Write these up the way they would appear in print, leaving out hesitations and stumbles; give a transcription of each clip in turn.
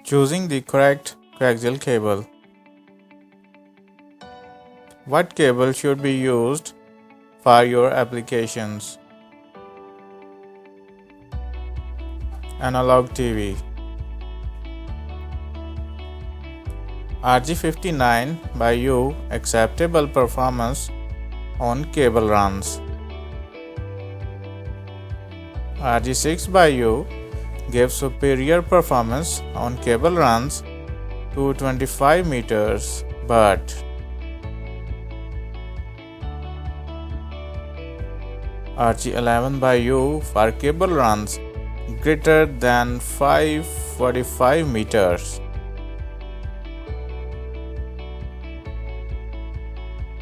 Choosing the correct coaxial cable. What cable should be used for your applications? Analog TV. RG59 by U acceptable performance on cable runs. RG6 by U gives superior performance on cable runs to 25 meters, but RG11 by U for cable runs greater than 545 meters.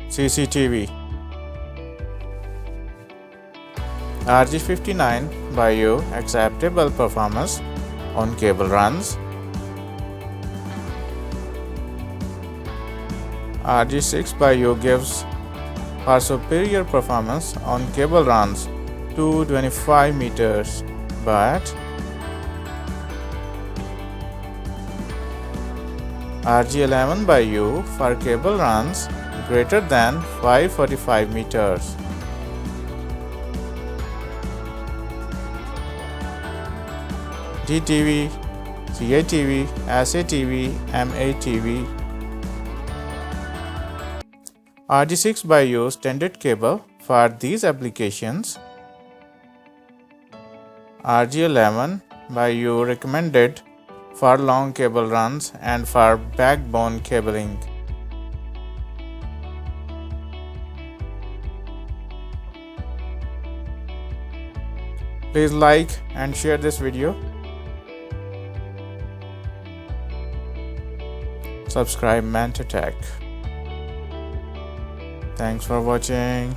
CCTV. RG59 by U acceptable performance on cable runs. RG6 by U gives for superior performance on cable runs to 25 meters, but RG11 by U for cable runs greater than 545 meters. DTV, CATV, SATV, MATV. RG6 by U standard cable for these applications. RG11 by U recommended for long cable runs and for backbone cabling. Please like and share this video. Subscribe Mentor Tech. Thanks for watching.